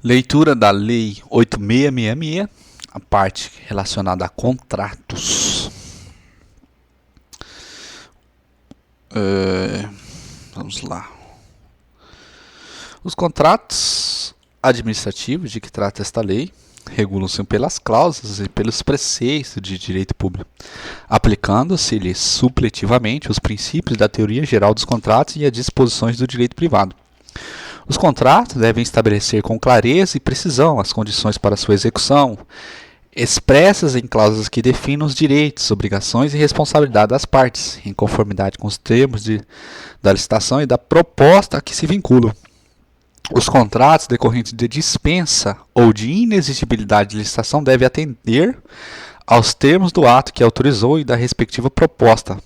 Leitura da Lei 8666, a parte relacionada a contratos. Vamos lá. Os contratos administrativos de que trata esta lei regulam-se pelas cláusulas e pelos preceitos de direito público, aplicando-se-lhes supletivamente os princípios da teoria geral dos contratos e as disposições do direito privado. Os contratos devem estabelecer com clareza e precisão as condições para sua execução, expressas em cláusulas que definam os direitos, obrigações e responsabilidade das partes, em conformidade com os termos da licitação e da proposta a que se vinculam. Os contratos decorrentes de dispensa ou de inexigibilidade de licitação devem atender aos termos do ato que autorizou e da respectiva proposta.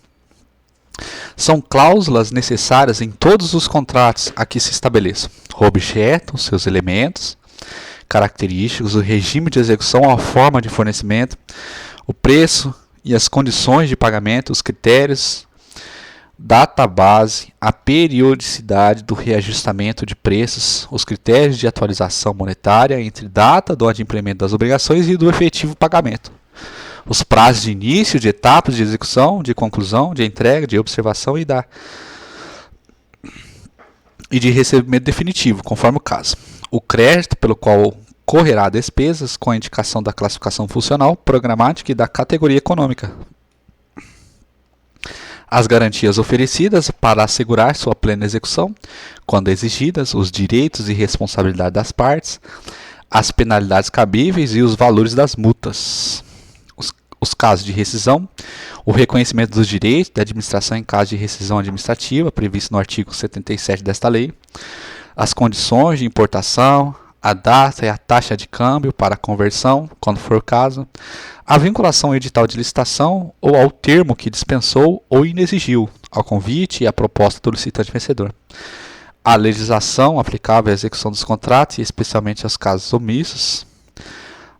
São cláusulas necessárias em todos os contratos a que se estabeleçam o objeto, seus elementos, características, o regime de execução, a forma de fornecimento, o preço e as condições de pagamento, os critérios, data base, a periodicidade do reajustamento de preços, os critérios de atualização monetária entre data do adimplemento das obrigações e do efetivo pagamento. Os prazos de início, de etapas de execução, de conclusão, de entrega, de observação e de recebimento definitivo, conforme o caso. O crédito pelo qual correrá despesas com a indicação da classificação funcional, programática e da categoria econômica. As garantias oferecidas para assegurar sua plena execução, quando exigidas, os direitos e responsabilidade das partes, as penalidades cabíveis e os valores das multas. Os casos de rescisão, o reconhecimento dos direitos da administração em caso de rescisão administrativa, previsto no artigo 77 desta lei, as condições de importação, a data e a taxa de câmbio para conversão, quando for o caso, a vinculação ao edital de licitação ou ao termo que dispensou ou inexigiu, ao convite e à proposta do licitante vencedor, a legislação aplicável à execução dos contratos e especialmente aos casos omissos,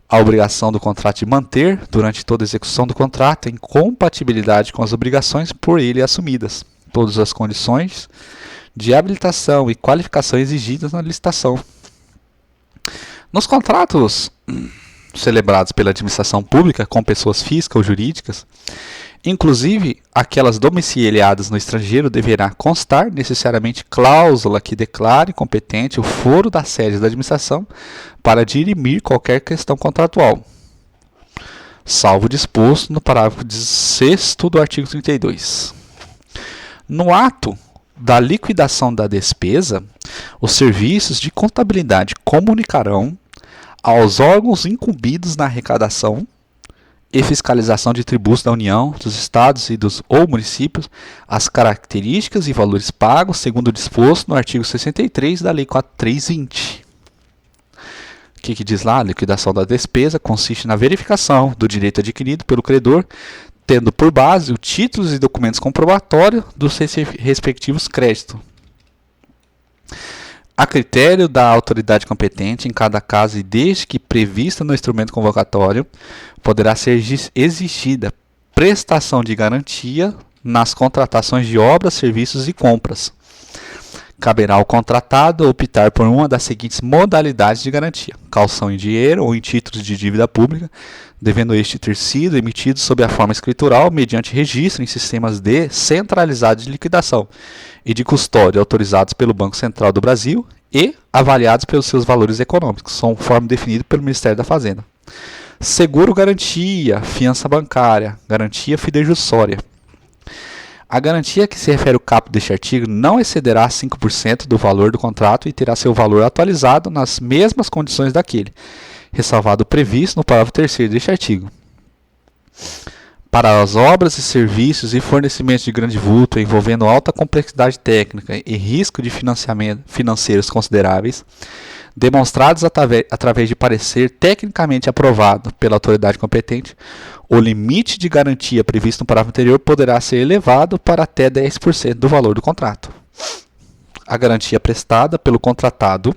a obrigação do contrato de manter, durante toda a execução do contrato, em compatibilidade com as obrigações por ele assumidas, todas as condições de habilitação e qualificação exigidas na licitação. Nos contratos celebrados pela administração pública com pessoas físicas ou jurídicas, inclusive aquelas domiciliadas no estrangeiro, deverá constar necessariamente cláusula que declare competente o foro da sede da administração para dirimir qualquer questão contratual, salvo disposto no parágrafo 6º do artigo 32. No ato da liquidação da despesa, os serviços de contabilidade comunicarão aos órgãos incumbidos na arrecadação e fiscalização de tributos da União, dos Estados e ou municípios as características e valores pagos segundo o disposto no artigo 63 da Lei 4.320. O que diz lá? A liquidação da despesa consiste na verificação do direito adquirido pelo credor, tendo por base os títulos e documentos comprobatórios dos respectivos créditos. A critério da autoridade competente em cada caso e desde que prevista no instrumento convocatório, poderá ser exigida prestação de garantia nas contratações de obras, serviços e compras. Caberá ao contratado optar por uma das seguintes modalidades de garantia: calção em dinheiro ou em títulos de dívida pública, devendo este ter sido emitido sob a forma escritural mediante registro em sistemas descentralizados de liquidação e de custódia autorizados pelo Banco Central do Brasil e avaliados pelos seus valores econômicos, conforme definido pelo Ministério da Fazenda. Seguro garantia, fiança bancária, garantia fidejussória. A garantia a que se refere o caput deste artigo não excederá 5% do valor do contrato e terá seu valor atualizado nas mesmas condições daquele, ressalvado o previsto no parágrafo 3º deste artigo. Para as obras e serviços e fornecimentos de grande vulto envolvendo alta complexidade técnica e risco de financeiros consideráveis, demonstrados através de parecer tecnicamente aprovado pela autoridade competente, o limite de garantia previsto no parágrafo anterior poderá ser elevado para até 10% do valor do contrato. A garantia prestada pelo contratado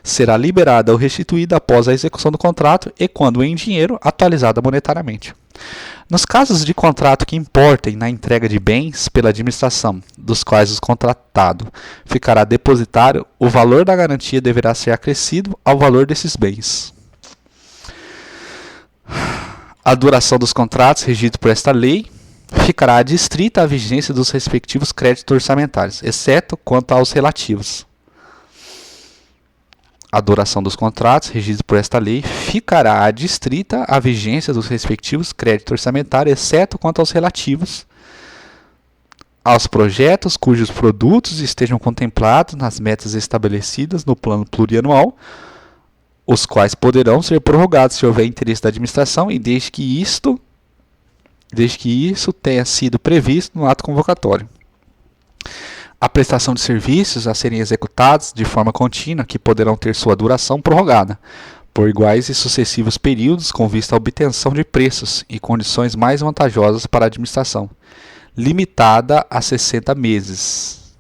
será liberada ou restituída após a execução do contrato e, quando em dinheiro, atualizada monetariamente. Nos casos de contrato que importem na entrega de bens pela administração, dos quais o contratado ficará depositário, o valor da garantia deverá ser acrescido ao valor desses bens. A duração dos contratos regidos por esta lei ficará adstrita à vigência dos respectivos créditos orçamentários, exceto quanto aos relativos. A duração dos contratos regidos por esta lei ficará adstrita à vigência dos respectivos créditos orçamentários, exceto quanto aos relativos aos projetos cujos produtos estejam contemplados nas metas estabelecidas no plano plurianual, os quais poderão ser prorrogados se houver interesse da administração e desde que isso tenha sido previsto no ato convocatório. A prestação de serviços a serem executados de forma contínua, que poderão ter sua duração prorrogada, por iguais e sucessivos períodos, com vista à obtenção de preços e condições mais vantajosas para a administração, limitada a 60 meses.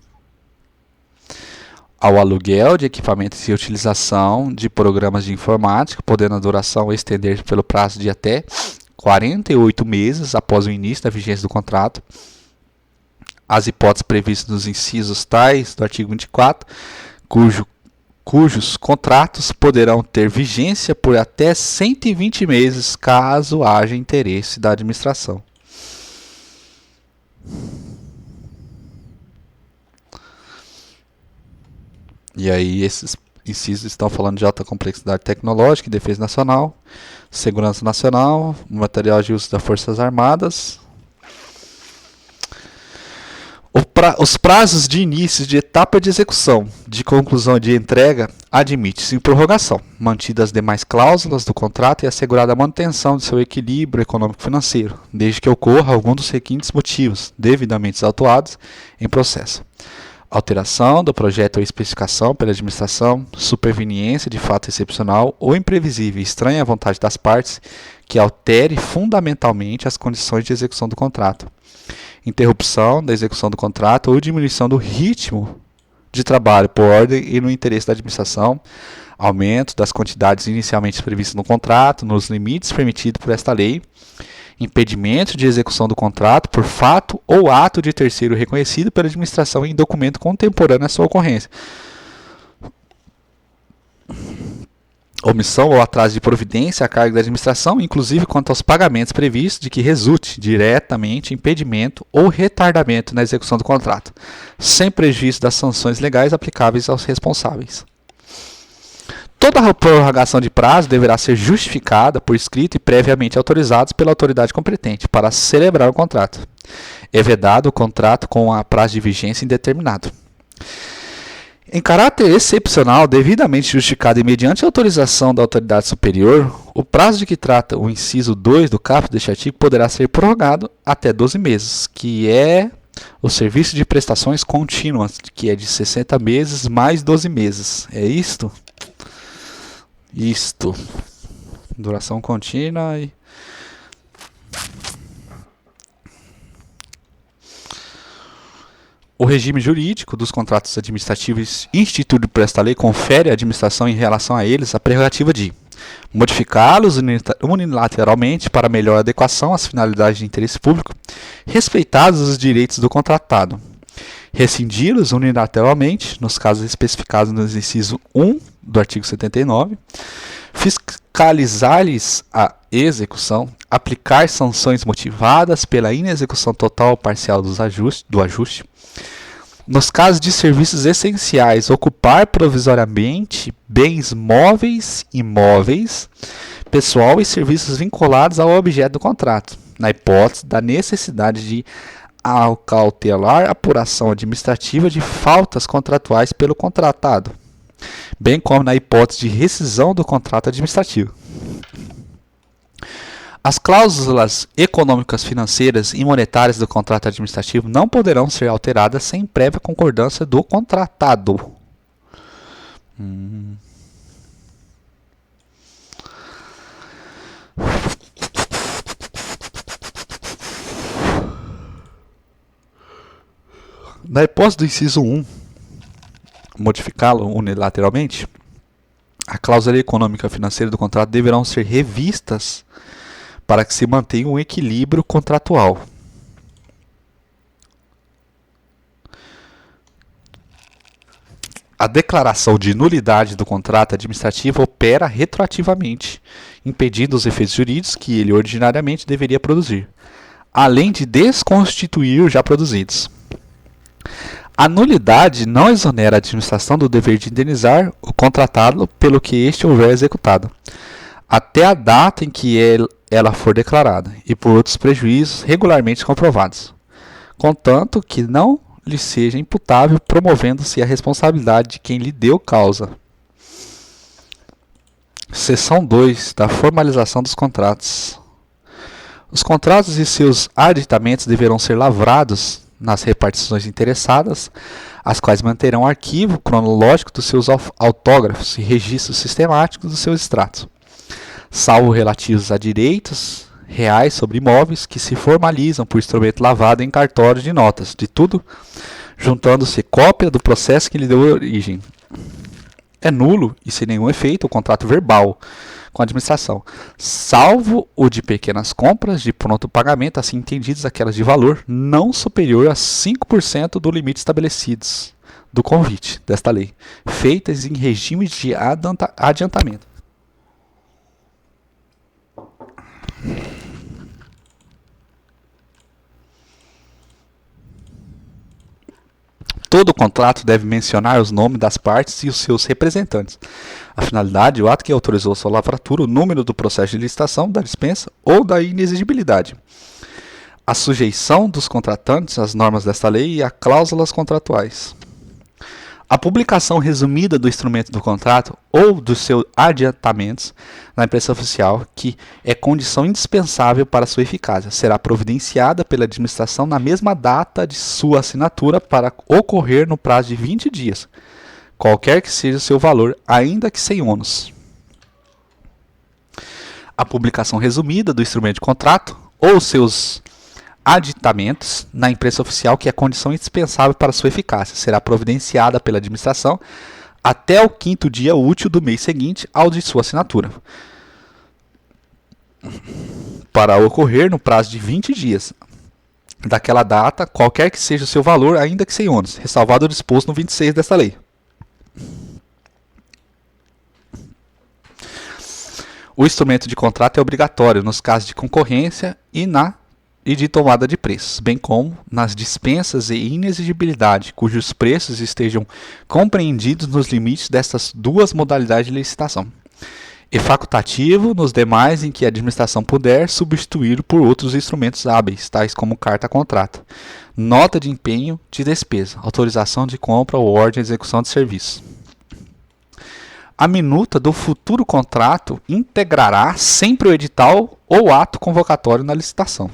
Ao aluguel de equipamentos e utilização de programas de informática, podendo a duração estender pelo prazo de até 48 meses após o início da vigência do contrato. As hipóteses previstas nos incisos tais do artigo 24, cujos contratos poderão ter vigência por até 120 meses, caso haja interesse da administração. E aí esses incisos estão falando de alta complexidade tecnológica, defesa nacional, segurança nacional, material de uso das Forças Armadas. Os prazos de início de etapa de execução, de conclusão e de entrega, admite-se em prorrogação, mantidas as demais cláusulas do contrato e assegurada a manutenção de seu equilíbrio econômico-financeiro, desde que ocorra algum dos seguintes motivos, devidamente autuados em processo: alteração do projeto ou especificação pela administração, superveniência de fato excepcional ou imprevisível e estranha à vontade das partes, que altere fundamentalmente as condições de execução do contrato, interrupção da execução do contrato ou diminuição do ritmo de trabalho por ordem e no interesse da administração, aumento das quantidades inicialmente previstas no contrato, nos limites permitidos por esta lei, impedimento de execução do contrato por fato ou ato de terceiro reconhecido pela administração em documento contemporâneo à sua ocorrência, omissão ou atraso de providência a cargo da administração, inclusive quanto aos pagamentos previstos, de que resulte diretamente impedimento ou retardamento na execução do contrato, sem prejuízo das sanções legais aplicáveis aos responsáveis. Toda a prorrogação de prazo deverá ser justificada por escrito e previamente autorizados pela autoridade competente para celebrar o contrato. É vedado o contrato com a prazo de vigência indeterminado. Em caráter excepcional, devidamente justificado e mediante autorização da autoridade superior, o prazo de que trata o inciso 2 do caput deste artigo poderá ser prorrogado até 12 meses, que é o serviço de prestações contínuas, que é de 60 meses mais 12 meses. É isto? Isto. Duração contínua e... O regime jurídico dos contratos administrativos instituído por esta lei confere à administração em relação a eles a prerrogativa de modificá-los unilateralmente para melhor adequação às finalidades de interesse público, respeitados os direitos do contratado, rescindi-los unilateralmente, nos casos especificados no inciso 1 do artigo 79, fiscalizar-lhes a execução, aplicar sanções motivadas pela inexecução total ou parcial do ajuste, nos casos de serviços essenciais, ocupar provisoriamente bens móveis, imóveis, pessoal e serviços vinculados ao objeto do contrato, na hipótese da necessidade de acautelar a apuração administrativa de faltas contratuais pelo contratado, bem como na hipótese de rescisão do contrato administrativo. As cláusulas econômicas, financeiras e monetárias do contrato administrativo não poderão ser alteradas sem prévia concordância do contratado. Na hipótese do inciso 1, modificá-lo unilateralmente, A cláusula econômica e financeira do contrato deverão ser revistas para que se mantenha um equilíbrio contratual. A declaração de nulidade do contrato administrativo opera retroativamente, impedindo os efeitos jurídicos que ele ordinariamente deveria produzir, além de desconstituir os já produzidos. A nulidade não exonera a administração do dever de indenizar o contratado pelo que este houver executado, até a data em que ela for declarada, e por outros prejuízos regularmente comprovados, contanto que não lhe seja imputável, promovendo-se a responsabilidade de quem lhe deu causa. Seção 2 da formalização dos contratos. Os contratos e seus aditamentos deverão ser lavrados nas repartições interessadas, as quais manterão arquivo cronológico dos seus autógrafos e registros sistemáticos dos seus extratos, salvo relativos a direitos reais sobre imóveis que se formalizam por instrumento lavado em cartório de notas, de tudo, juntando-se cópia do processo que lhe deu origem. É nulo e sem nenhum efeito o contrato verbal com a administração, salvo o de pequenas compras de pronto pagamento, assim entendidas aquelas de valor não superior a 5% do limite estabelecidos do convite desta lei, feitas em regime de adiantamento. Todo contrato deve mencionar os nomes das partes e os seus representantes, a finalidade, o ato que autorizou sua lavratura, o número do processo de licitação, da dispensa ou da inexigibilidade, a sujeição dos contratantes às normas desta lei e a cláusulas contratuais. A publicação resumida do instrumento do contrato ou dos seus adiantamentos na imprensa oficial, que é condição indispensável para sua eficácia, será providenciada pela administração na mesma data de sua assinatura para ocorrer no prazo de 20 dias, qualquer que seja o seu valor, ainda que sem ônus. A publicação resumida do instrumento de contrato ou seus aditamentos na imprensa oficial, que é condição indispensável para sua eficácia, será providenciada pela administração até o 5º dia útil do mês seguinte ao de sua assinatura, para ocorrer no prazo de 20 dias daquela data, qualquer que seja o seu valor, ainda que sem ônus, ressalvado o disposto no 26 desta lei. O instrumento de contrato é obrigatório nos casos de concorrência e de tomada de preços, bem como nas dispensas e inexigibilidade, cujos preços estejam compreendidos nos limites destas duas modalidades de licitação, e facultativo nos demais em que a administração puder substituir por outros instrumentos hábeis, tais como carta-contrato, nota de empenho de despesa, autorização de compra ou ordem de execução de serviço. A minuta do futuro contrato integrará sempre o edital ou ato convocatório na licitação.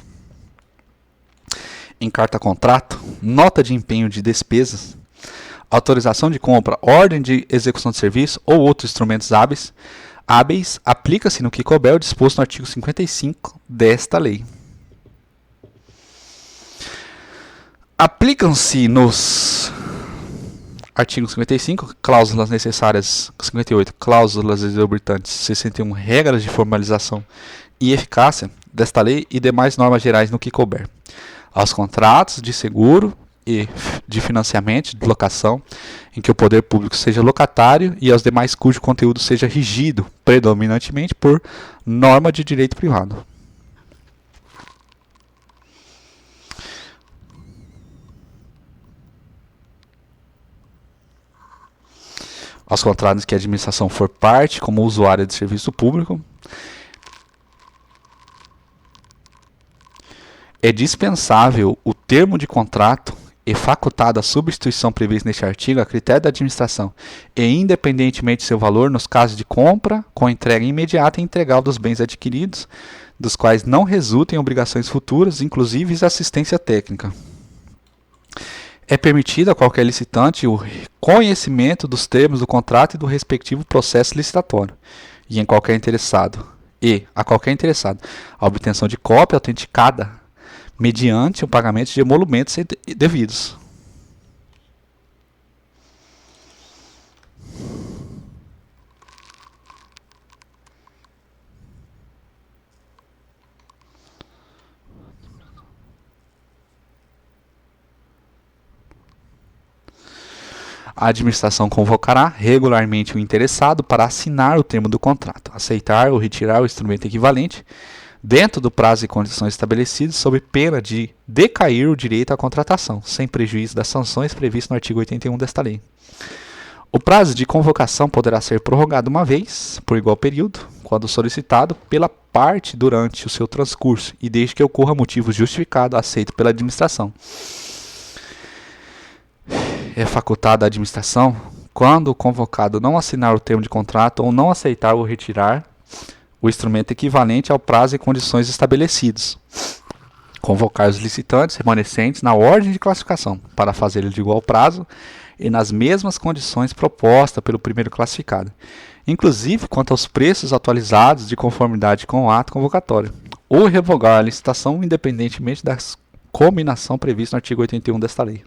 Em carta-contrato, nota de empenho de despesas, autorização de compra, ordem de execução de serviço ou outros instrumentos hábeis, aplica-se no que couber o disposto no artigo 55 desta lei. Aplicam-se nos artigo 55, cláusulas necessárias, 58, cláusulas exorbitantes, 61, regras de formalização e eficácia desta lei e demais normas gerais no que couber, aos contratos de seguro e de financiamento, de locação, em que o poder público seja locatário e aos demais cujo conteúdo seja regido predominantemente por norma de direito privado. Aos contratos que a administração for parte como usuária de serviço público, é dispensável o termo de contrato e facultada a substituição prevista neste artigo a critério da administração e independentemente de seu valor nos casos de compra com entrega imediata e integral dos bens adquiridos, dos quais não resultem obrigações futuras, inclusive assistência técnica. É permitido a qualquer licitante o conhecimento dos termos do contrato e do respectivo processo licitatório, e a qualquer interessado, a obtenção de cópia autenticada mediante o pagamento de emolumentos devidos. A administração convocará regularmente o interessado para assinar o termo do contrato, aceitar ou retirar o instrumento equivalente dentro do prazo e condições estabelecidos, sob pena de decair o direito à contratação, sem prejuízo das sanções previstas no artigo 81 desta lei. O prazo de convocação poderá ser prorrogado uma vez, por igual período, quando solicitado pela parte durante o seu transcurso e desde que ocorra motivo justificado aceito pela administração. É facultado à administração, quando o convocado não assinar o termo de contrato ou não aceitar ou retirar o instrumento equivalente ao prazo e condições estabelecidos, convocar os licitantes remanescentes na ordem de classificação para fazê-lo de igual prazo e nas mesmas condições propostas pelo primeiro classificado, inclusive quanto aos preços atualizados de conformidade com o ato convocatório, ou revogar a licitação independentemente da combinação prevista no artigo 81 desta lei.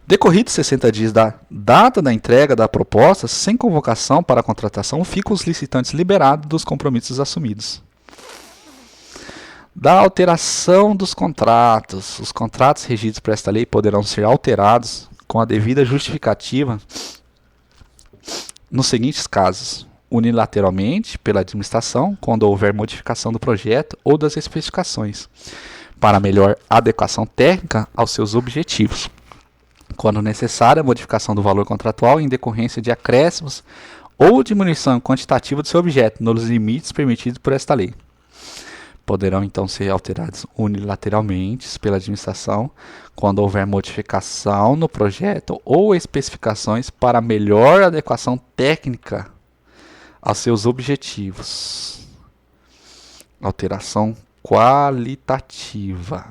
Decorridos 60 dias da data da entrega da proposta, sem convocação para a contratação, ficam os licitantes liberados dos compromissos assumidos. Da alteração dos contratos. Os contratos regidos por esta lei poderão ser alterados com a devida justificativa nos seguintes casos: unilateralmente, pela administração, quando houver modificação do projeto ou das especificações, para melhor adequação técnica aos seus objetivos. Quando necessária, a modificação do valor contratual em decorrência de acréscimos ou diminuição quantitativa do seu objeto, nos limites permitidos por esta lei. Poderão, então, ser alterados unilateralmente pela administração, quando houver modificação no projeto ou especificações para melhor adequação técnica aos seus objetivos. Alteração qualitativa.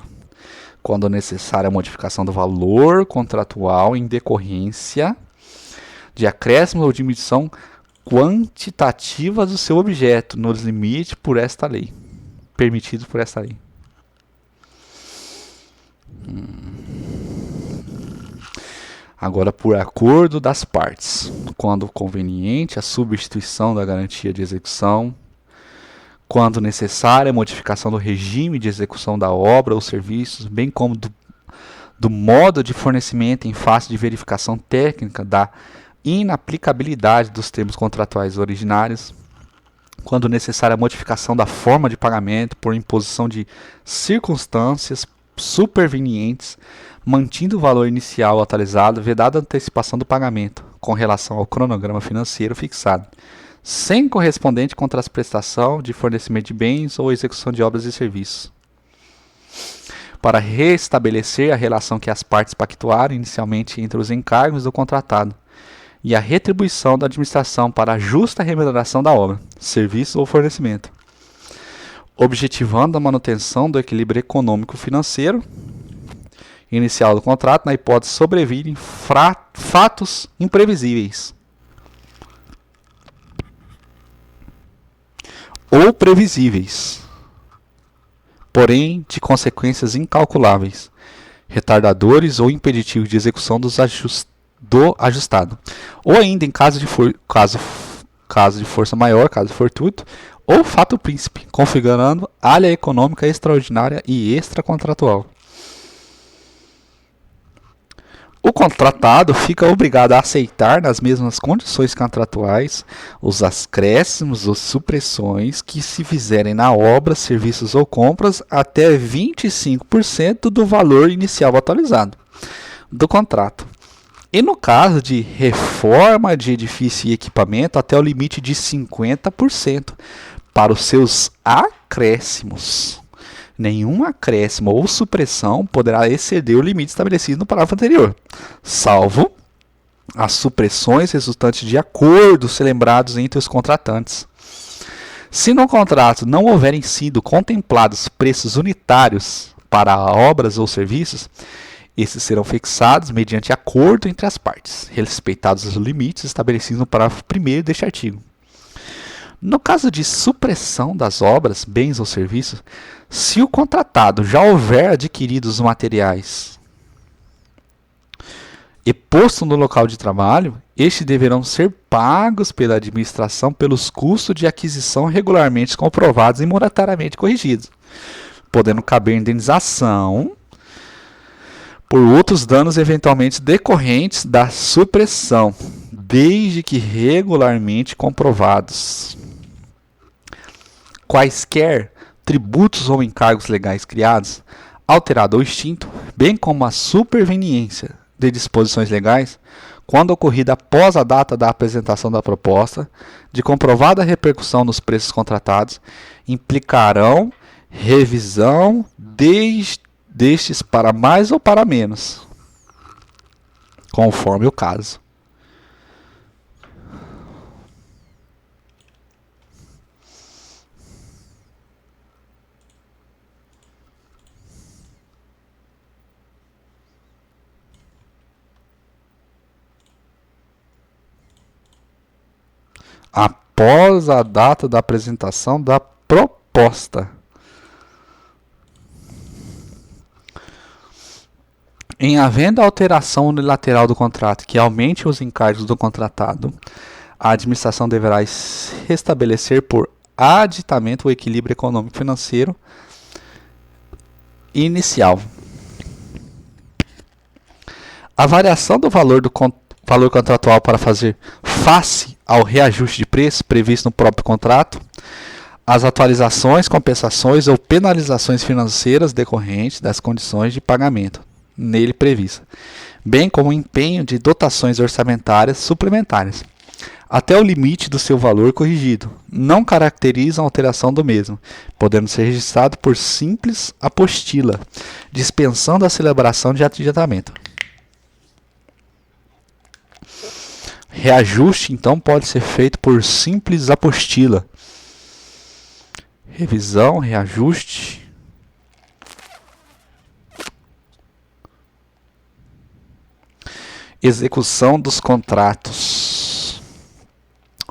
Quando necessária a modificação do valor contratual em decorrência de acréscimo ou diminuição quantitativa do seu objeto, nos limites por esta lei, permitidos por esta lei. Agora, por acordo das partes, quando conveniente, a substituição da garantia de execução, quando necessária a modificação do regime de execução da obra ou serviços, bem como do modo de fornecimento em face de verificação técnica da inaplicabilidade dos termos contratuais originários, quando necessária a modificação da forma de pagamento por imposição de circunstâncias supervenientes, mantendo o valor inicial atualizado, vedada a antecipação do pagamento com relação ao cronograma financeiro fixado, sem correspondente contraprestação de fornecimento de bens ou execução de obras e serviços. Para restabelecer a relação que as partes pactuaram inicialmente entre os encargos do contratado e a retribuição da administração para a justa remuneração da obra, serviço ou fornecimento, objetivando a manutenção do equilíbrio econômico-financeiro inicial do contrato na hipótese de sobrevirem fatos imprevisíveis ou previsíveis, porém de consequências incalculáveis, retardadores ou impeditivos de execução do ajustado, ou ainda em caso de força maior, caso fortuito, ou fato príncipe, configurando área econômica extraordinária e extracontratual. O contratado fica obrigado a aceitar, nas mesmas condições contratuais, os acréscimos ou supressões que se fizerem na obra, serviços ou compras até 25% do valor inicial atualizado do contrato. E no caso de reforma de edifício e equipamento, até o limite de 50% para os seus acréscimos. Nenhum acréscimo ou supressão poderá exceder o limite estabelecido no parágrafo anterior, salvo as supressões resultantes de acordos celebrados entre os contratantes. Se no contrato não houverem sido contemplados preços unitários para obras ou serviços, esses serão fixados mediante acordo entre as partes, respeitados os limites estabelecidos no parágrafo 1º deste artigo. No caso de supressão das obras, bens ou serviços, se o contratado já houver adquirido os materiais e posto no local de trabalho, estes deverão ser pagos pela administração pelos custos de aquisição regularmente comprovados e monetariamente corrigidos, podendo caber indenização por outros danos eventualmente decorrentes da supressão, desde que regularmente comprovados. Quaisquer tributos ou encargos legais criados, alterado ou extinto, bem como a superveniência de disposições legais, quando ocorrida após a data da apresentação da proposta, de comprovada repercussão nos preços contratados, implicarão revisão destes para mais ou para menos, conforme o caso. Após a data da apresentação da proposta. Em havendo alteração unilateral do contrato que aumente os encargos do contratado, a administração deverá restabelecer por aditamento o equilíbrio econômico-financeiro inicial. A variação do valor contratual para fazer face ao reajuste de preço previsto no próprio contrato, as atualizações, compensações ou penalizações financeiras decorrentes das condições de pagamento nele prevista, bem como o empenho de dotações orçamentárias suplementares, até o limite do seu valor corrigido, não caracterizam a alteração do mesmo, podendo ser registrado por simples apostila, dispensando a celebração de adiantamento. Reajuste, então, pode ser feito por simples apostila. Revisão, reajuste. Execução dos contratos.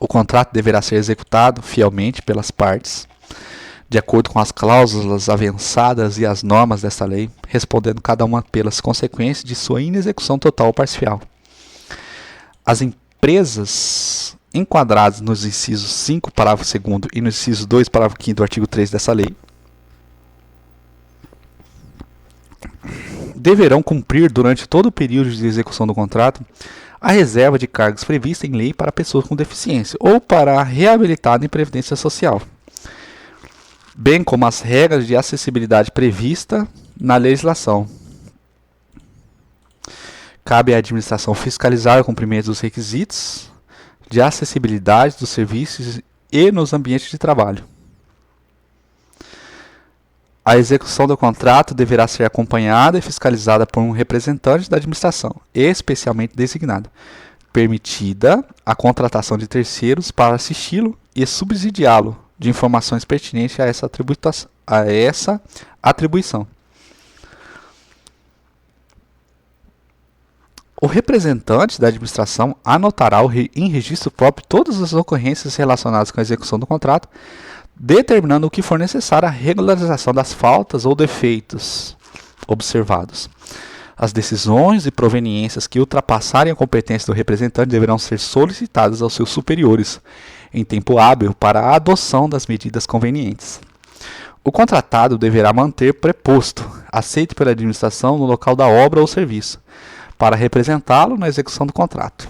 O contrato deverá ser executado fielmente pelas partes, de acordo com as cláusulas avançadas e as normas desta lei, respondendo cada uma pelas consequências de sua inexecução total ou parcial. As empresas enquadradas nos incisos 5, parágrafo 2º e no inciso 2, parágrafo 5º do artigo 3 dessa lei, deverão cumprir durante todo o período de execução do contrato a reserva de cargos prevista em lei para pessoas com deficiência ou para reabilitado em previdência social, bem como as regras de acessibilidade prevista na legislação. Cabe à administração fiscalizar o cumprimento dos requisitos de acessibilidade dos serviços e nos ambientes de trabalho. A execução do contrato deverá ser acompanhada e fiscalizada por um representante da administração, especialmente designado, permitida a contratação de terceiros para assisti-lo e subsidiá-lo de informações pertinentes a essa atribuição. O representante da administração anotará em registro próprio todas as ocorrências relacionadas com a execução do contrato, determinando o que for necessário à regularização das faltas ou defeitos observados. As decisões e proveniências que ultrapassarem a competência do representante deverão ser solicitadas aos seus superiores em tempo hábil para a adoção das medidas convenientes. O contratado deverá manter preposto, aceito pela administração no local da obra ou serviço, para representá-lo na execução do contrato.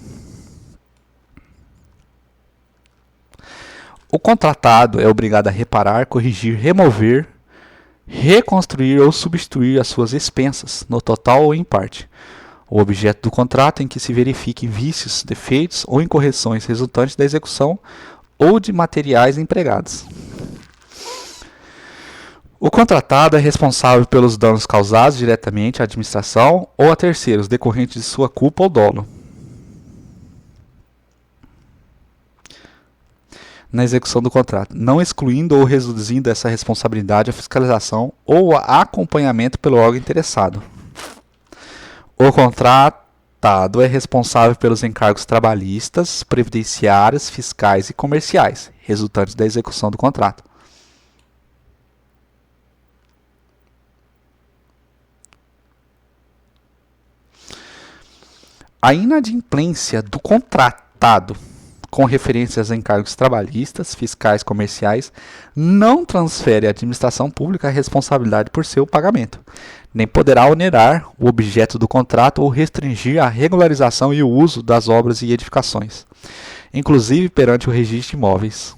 O contratado é obrigado a reparar, corrigir, remover, reconstruir ou substituir as suas expensas, no total ou em parte, o objeto do contrato em que se verifiquem vícios, defeitos ou incorreções resultantes da execução ou de materiais empregados. O contratado é responsável pelos danos causados diretamente à administração ou a terceiros, decorrentes de sua culpa ou dolo. Na execução do contrato, não excluindo ou reduzindo essa responsabilidade à fiscalização ou a acompanhamento pelo órgão interessado. O contratado é responsável pelos encargos trabalhistas, previdenciários, fiscais e comerciais, resultantes da execução do contrato. A inadimplência do contratado com referências a encargos trabalhistas, fiscais, comerciais, não transfere à administração pública a responsabilidade por seu pagamento, nem poderá onerar o objeto do contrato ou restringir a regularização e o uso das obras e edificações, inclusive perante o registro de imóveis.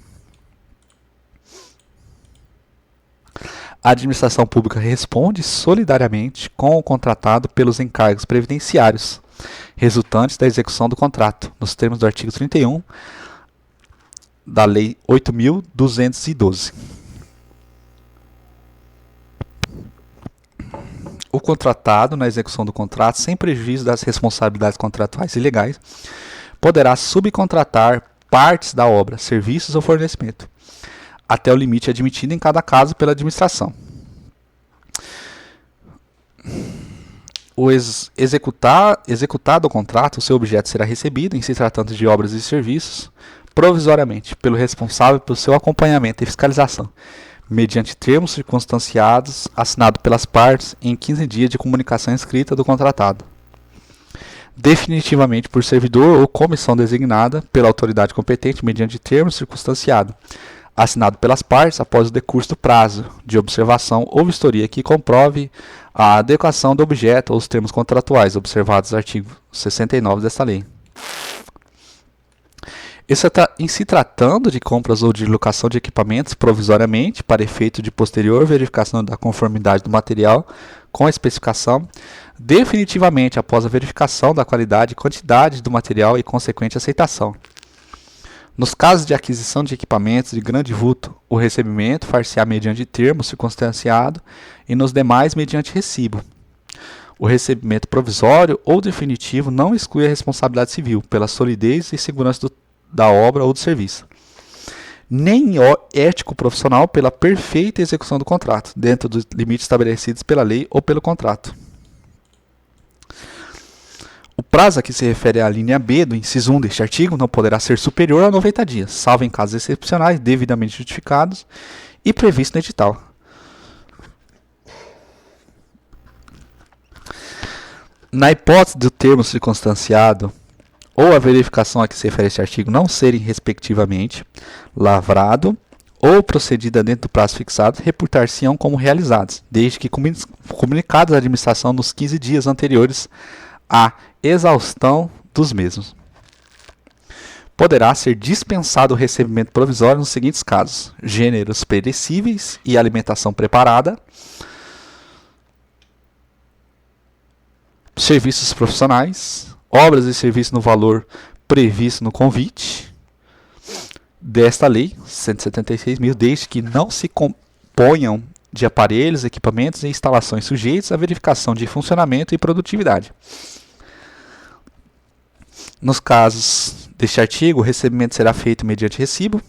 A administração pública responde solidariamente com o contratado pelos encargos previdenciários resultantes da execução do contrato, nos termos do artigo 31 da Lei 8.212. O contratado, na execução do contrato, sem prejuízo das responsabilidades contratuais e legais, poderá subcontratar partes da obra, serviços ou fornecimento, até o limite admitido em cada caso pela administração. O executado o contrato, o seu objeto será recebido, em se tratando de obras e serviços, provisoriamente, pelo responsável pelo seu acompanhamento e fiscalização, mediante termos circunstanciados, assinado pelas partes, em 15 dias de comunicação escrita do contratado. Definitivamente por servidor ou comissão designada pela autoridade competente, mediante termos circunstanciado, assinado pelas partes após o decurso do prazo de observação ou vistoria que comprove a adequação do objeto ou os termos contratuais observados no artigo 69 desta lei. Em se tratando de compras ou de locação de equipamentos provisoriamente para efeito de posterior verificação da conformidade do material com a especificação, definitivamente após a verificação da qualidade e quantidade do material e consequente aceitação. Nos casos de aquisição de equipamentos de grande vulto, o recebimento far-se-á mediante termo circunstanciado e nos demais mediante recibo. O recebimento provisório ou definitivo não exclui a responsabilidade civil pela solidez e segurança da obra ou do serviço, nem ético profissional pela perfeita execução do contrato, dentro dos limites estabelecidos pela lei ou pelo contrato. O prazo a que se refere à linha B do inciso 1 deste artigo não poderá ser superior a 90 dias, salvo em casos excepcionais devidamente justificados e previsto no edital. Na hipótese do termo circunstanciado ou a verificação a que se refere este artigo não serem, respectivamente, lavrado ou procedida dentro do prazo fixado, reputar-se-ão como realizados, desde que comunicados à administração nos 15 dias anteriores à exaustão dos mesmos. Poderá ser dispensado o recebimento provisório nos seguintes casos: gêneros perecíveis e alimentação preparada, serviços profissionais, obras e serviços no valor previsto no convite desta lei, 176.000, desde que não se componham de aparelhos, equipamentos e instalações sujeitos à verificação de funcionamento e produtividade. Nos casos deste artigo, o recebimento será feito mediante recibo,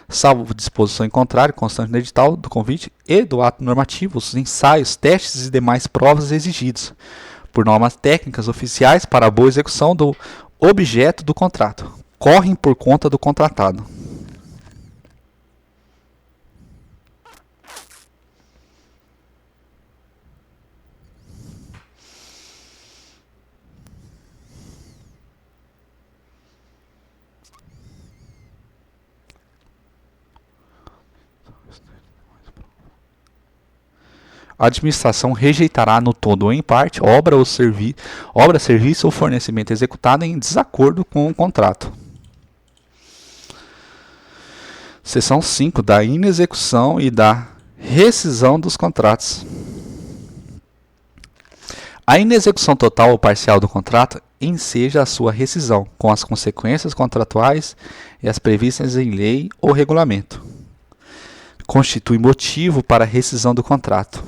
salvo disposição em contrário, constante no edital do convite e do ato normativo, os ensaios, testes e demais provas exigidos por normas técnicas oficiais para a boa execução do objeto do contrato, correm por conta do contratado. A administração rejeitará no todo ou em parte obra, serviço ou fornecimento executado em desacordo com o contrato. Seção 5 da inexecução e da rescisão dos contratos. A inexecução total ou parcial do contrato enseja a sua rescisão, com as consequências contratuais e as previstas em lei ou regulamento. Constitui motivo para a rescisão do contrato.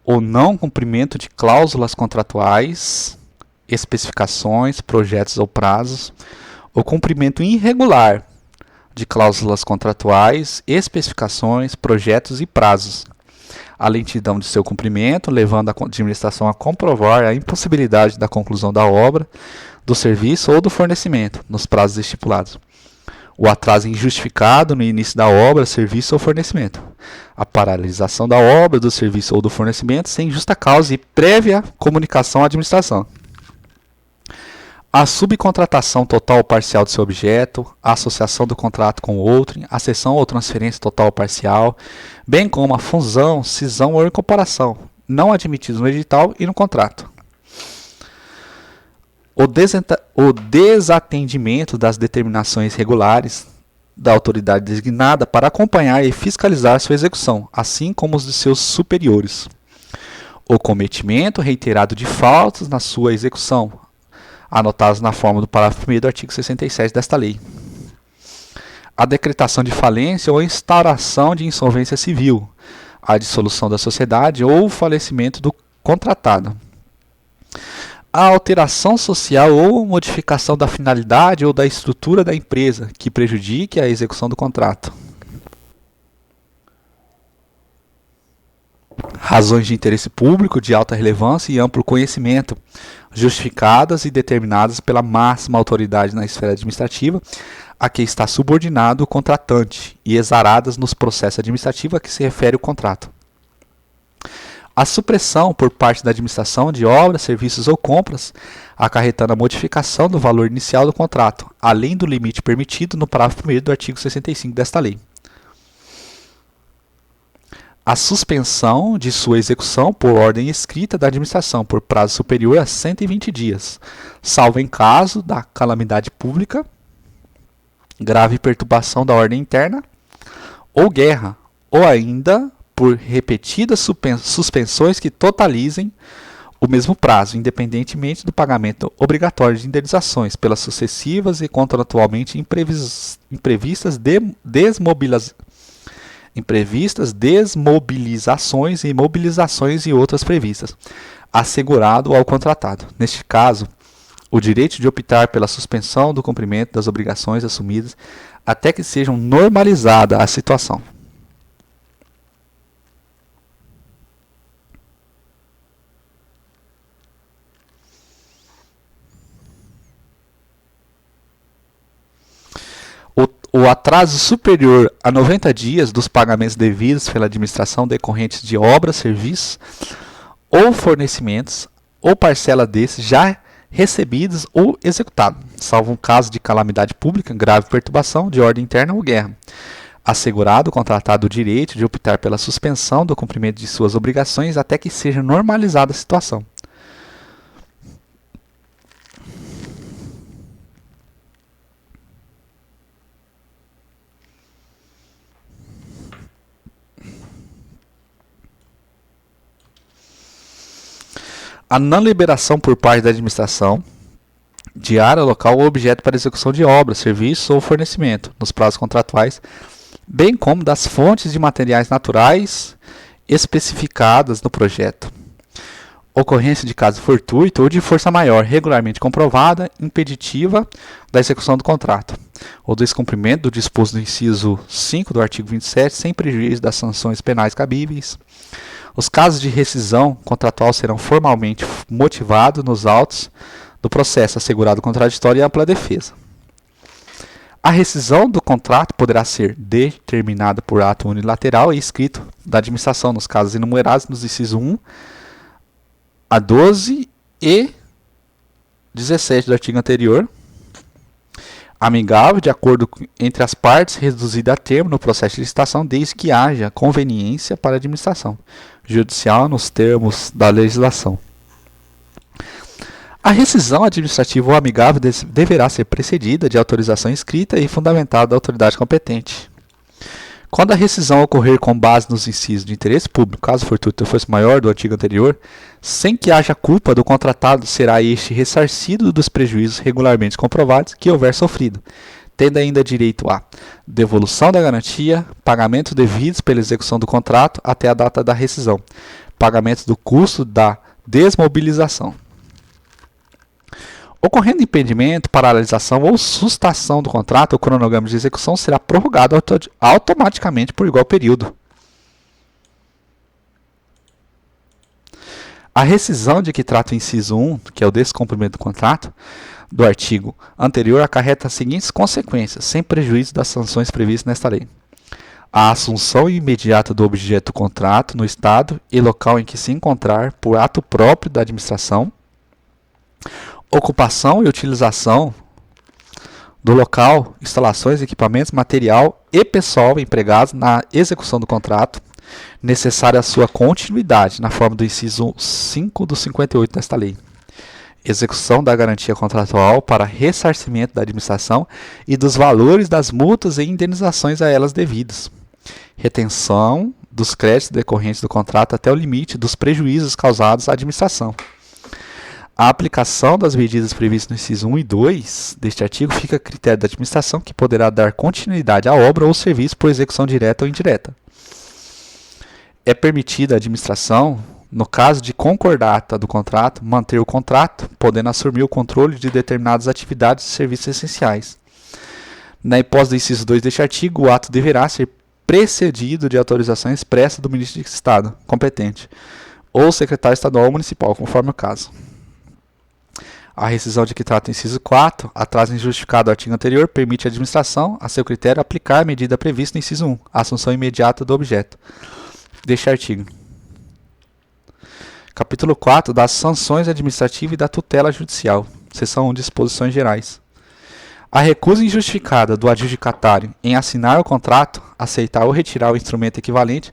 O não cumprimento de cláusulas contratuais, especificações, projetos ou prazos, o cumprimento irregular de cláusulas contratuais, especificações, projetos e prazos, a lentidão de seu cumprimento, levando a administração a comprovar a impossibilidade da conclusão da obra, do serviço ou do fornecimento, nos prazos estipulados. O atraso injustificado no início da obra, serviço ou fornecimento. A paralisação da obra, do serviço ou do fornecimento sem justa causa e prévia comunicação à administração. A subcontratação total ou parcial do seu objeto, a associação do contrato com outro, a cessão ou transferência total ou parcial, bem como a fusão, cisão ou incorporação, não admitidos no edital e no contrato. O desatendimento das determinações regulares da autoridade designada para acompanhar e fiscalizar sua execução, assim como os de seus superiores. O cometimento reiterado de faltas na sua execução, anotados na forma do parágrafo 1º do artigo 67 desta lei. A decretação de falência ou instauração de insolvência civil, a dissolução da sociedade ou o falecimento do contratado. A alteração social ou modificação da finalidade ou da estrutura da empresa que prejudique a execução do contrato. Razões de interesse público de alta relevância e amplo conhecimento, justificadas e determinadas pela máxima autoridade na esfera administrativa a que está subordinado o contratante e exaradas nos processos administrativos a que se refere o contrato. A supressão por parte da administração de obras, serviços ou compras, acarretando a modificação do valor inicial do contrato, além do limite permitido no parágrafo 1º do artigo 65 desta lei. A suspensão de sua execução por ordem escrita da administração por prazo superior a 120 dias, salvo em caso da calamidade pública, grave perturbação da ordem interna ou guerra, ou ainda por repetidas suspensões que totalizem o mesmo prazo, independentemente do pagamento obrigatório de indenizações pelas sucessivas e contratualmente imprevistas desmobilizações e mobilizações e outras previstas, assegurado ao contratado. Neste caso, o direito de optar pela suspensão do cumprimento das obrigações assumidas até que seja normalizada a situação. O atraso superior a 90 dias dos pagamentos devidos pela administração decorrentes de obras, serviços ou fornecimentos ou parcela desses já recebidos ou executados, salvo um caso de calamidade pública, grave perturbação de ordem interna ou guerra, assegurado o contratado o direito de optar pela suspensão do cumprimento de suas obrigações até que seja normalizada a situação. A não liberação por parte da administração de área local ou objeto para execução de obras, serviços ou fornecimento, nos prazos contratuais, bem como das fontes de materiais naturais especificadas no projeto. Ocorrência de caso fortuito ou de força maior regularmente comprovada, impeditiva da execução do contrato, ou descumprimento do disposto no inciso 5 do artigo 27, sem prejuízo das sanções penais cabíveis. Os casos de rescisão contratual serão formalmente motivados nos autos do processo assegurado contraditório e ampla defesa. A rescisão do contrato poderá ser determinada por ato unilateral e escrito da administração nos casos enumerados nos incisos 1 a 12 e 17 do artigo anterior, amigável de acordo entre as partes, reduzida a termo no processo de licitação, desde que haja conveniência para a administração judicial nos termos da legislação. A rescisão administrativa ou amigável deverá ser precedida de autorização escrita e fundamentada da autoridade competente. Quando a rescisão ocorrer com base nos incisos de interesse público, caso fortuito fosse maior do artigo anterior, sem que haja culpa do contratado, será este ressarcido dos prejuízos regularmente comprovados que houver sofrido, tendo ainda direito à devolução da garantia, pagamentos devidos pela execução do contrato até a data da rescisão, pagamento do custo da desmobilização. Ocorrendo impedimento, paralisação ou sustação do contrato, o cronograma de execução será prorrogado automaticamente por igual período. A rescisão de que trata o inciso 1, que é o descumprimento do contrato, do artigo anterior, acarreta as seguintes consequências, sem prejuízo das sanções previstas nesta lei. A assunção imediata do objeto do contrato no estado e local em que se encontrar por ato próprio da administração, ocupação e utilização do local, instalações, equipamentos, material e pessoal empregados na execução do contrato, necessária a sua continuidade, na forma do inciso 5 do 58 desta lei. Execução da garantia contratual para ressarcimento da administração e dos valores das multas e indenizações a elas devidas. Retenção dos créditos decorrentes do contrato até o limite dos prejuízos causados à administração. A aplicação das medidas previstas no inciso 1 e 2 deste artigo fica a critério da administração, que poderá dar continuidade à obra ou serviço por execução direta ou indireta. É permitida à administração, no caso de concordata do contrato, manter o contrato, podendo assumir o controle de determinadas atividades e serviços essenciais. Na hipótese do inciso 2 deste artigo, o ato deverá ser precedido de autorização expressa do ministro de Estado competente ou secretário estadual ou municipal, conforme o caso. A rescisão de que trata o inciso 4, atraso injustificado do artigo anterior, permite à administração, a seu critério, aplicar a medida prevista no inciso 1, a assunção imediata do objeto deste artigo. Capítulo 4, das sanções administrativas e da tutela judicial. Seção 1, disposições gerais. A recusa injustificada do adjudicatário em assinar o contrato, aceitar ou retirar o instrumento equivalente,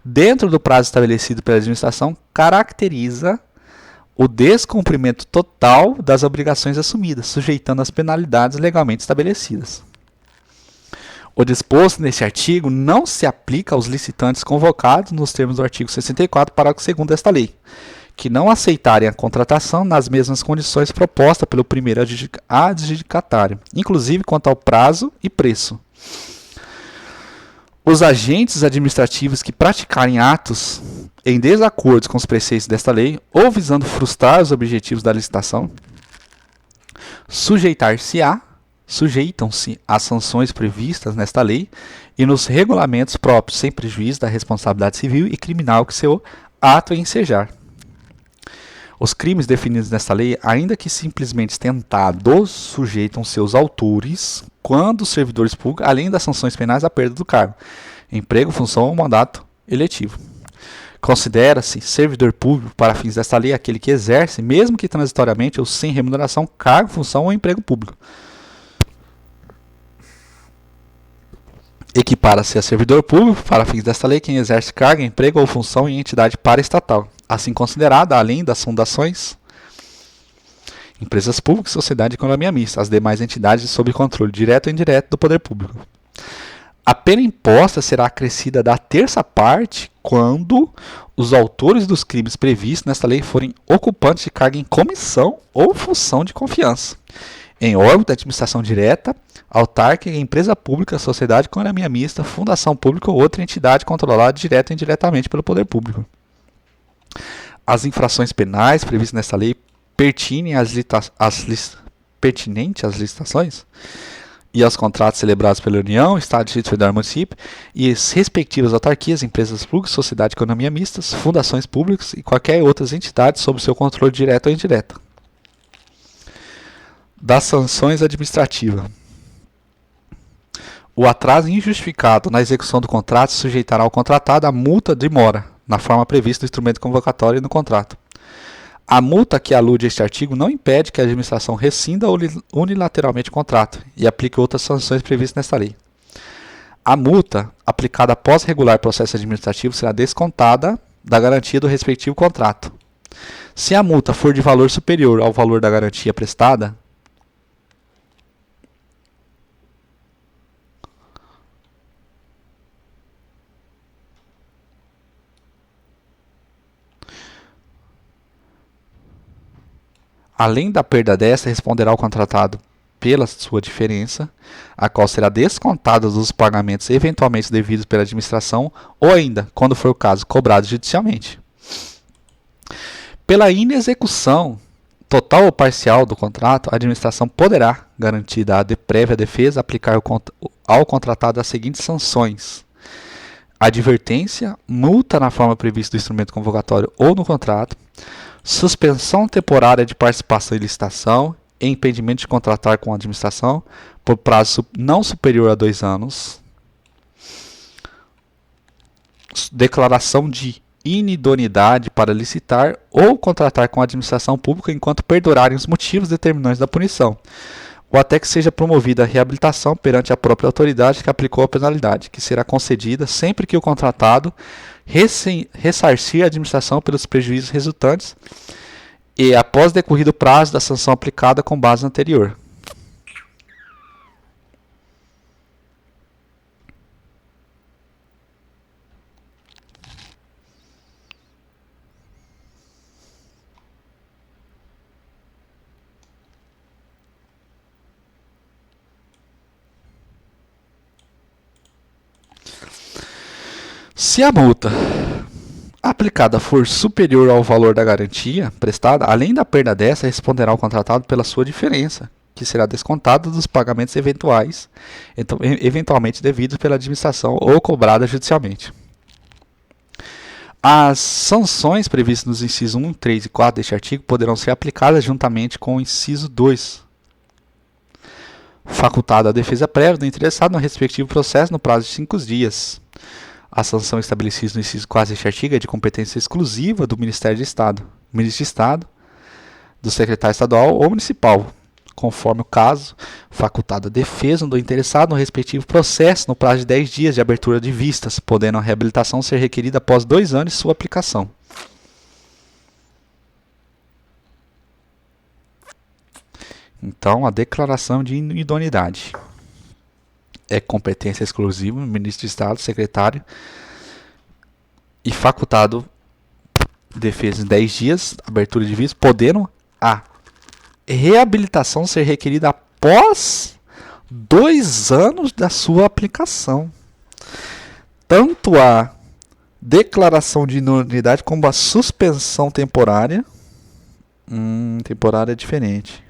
dentro do prazo estabelecido pela administração, caracteriza o descumprimento total das obrigações assumidas, sujeitando as penalidades legalmente estabelecidas. O disposto neste artigo não se aplica aos licitantes convocados nos termos do artigo 64, parágrafo 2º desta lei, que não aceitarem a contratação nas mesmas condições propostas pelo primeiro adjudicatário, inclusive quanto ao prazo e preço. Os agentes administrativos que praticarem atos em desacordo com os preceitos desta lei ou visando frustrar os objetivos da licitação, sujeitam-se às sanções previstas nesta lei e nos regulamentos próprios, sem prejuízo da responsabilidade civil e criminal que seu ato ensejar. Os crimes definidos nesta lei, ainda que simplesmente tentados, sujeitam seus autores quando os servidores públicos, além das sanções penais, a perda do cargo, emprego, função ou mandato eletivo. Considera-se servidor público, para fins desta lei, aquele que exerce, mesmo que transitoriamente ou sem remuneração, cargo, função ou emprego público. Equipara-se a servidor público, para fins desta lei, quem exerce cargo, emprego ou função em entidade paraestatal, assim considerada, além das fundações, empresas públicas e sociedade de economia mista, as demais entidades sob controle direto ou indireto do poder público. A pena imposta será acrescida da terça parte quando os autores dos crimes previstos nesta lei forem ocupantes de cargo em comissão ou função de confiança, em órgão da administração direta, autárquica, empresa pública, sociedade de economia mista, fundação pública ou outra entidade controlada direta ou indiretamente pelo poder público. As infrações penais previstas nesta lei pertinentes às licitações e aos contratos celebrados pela União, Estado, Distrito Federal e Município e as respectivas autarquias, empresas públicas, sociedade de economia mistas, fundações públicas e qualquer outras entidades sob seu controle direto ou indireto. Das sanções administrativas. O atraso injustificado na execução do contrato sujeitará o contratado à multa de mora, na forma prevista no instrumento convocatório e no contrato. A multa que alude a este artigo não impede que a administração rescinda unilateralmente o contrato e aplique outras sanções previstas nesta lei. A multa, aplicada após regular processo administrativo, será descontada da garantia do respectivo contrato. Se a multa for de valor superior ao valor da garantia prestada, além da perda desta, responderá o contratado pela sua diferença, a qual será descontada dos pagamentos eventualmente devidos pela administração ou ainda, quando for o caso, cobrado judicialmente. Pela inexecução total ou parcial do contrato, a administração poderá, garantida a prévia defesa, aplicar ao contratado as seguintes sanções: advertência, multa na forma prevista do instrumento convocatório ou no contrato, suspensão temporária de participação em licitação e impedimento de contratar com a administração por prazo não superior a 2 anos, declaração de inidoneidade para licitar ou contratar com a administração pública enquanto perdurarem os motivos determinantes da punição, ou até que seja promovida a reabilitação perante a própria autoridade que aplicou a penalidade, que será concedida sempre que o contratado ressarcir a administração pelos prejuízos resultantes e após decorrido o prazo da sanção aplicada com base na anterior. Se a multa aplicada for superior ao valor da garantia prestada, além da perda dessa, responderá o contratado pela sua diferença, que será descontada dos pagamentos eventualmente devidos pela administração ou cobrada judicialmente. As sanções previstas nos incisos 1, 3 e 4 deste artigo poderão ser aplicadas juntamente com o inciso 2, facultada a defesa prévia do interessado no respectivo processo no prazo de 5 dias. A sanção estabelecida no inciso 4 deste artigo é de competência exclusiva do Ministério de Estado, Ministro de Estado, do secretário estadual ou municipal, conforme o caso, facultada a defesa do interessado no respectivo processo no prazo de 10 dias de abertura de vistas, podendo a reabilitação ser requerida após 2 anos de sua aplicação. Então, a declaração de idoneidade é competência exclusiva do Ministro de Estado, secretário, e facultado defesa em 10 dias, abertura de vistas, podendo a reabilitação ser requerida após 2 anos da sua aplicação. Tanto a declaração de nulidade como a suspensão temporária. Temporária é diferente.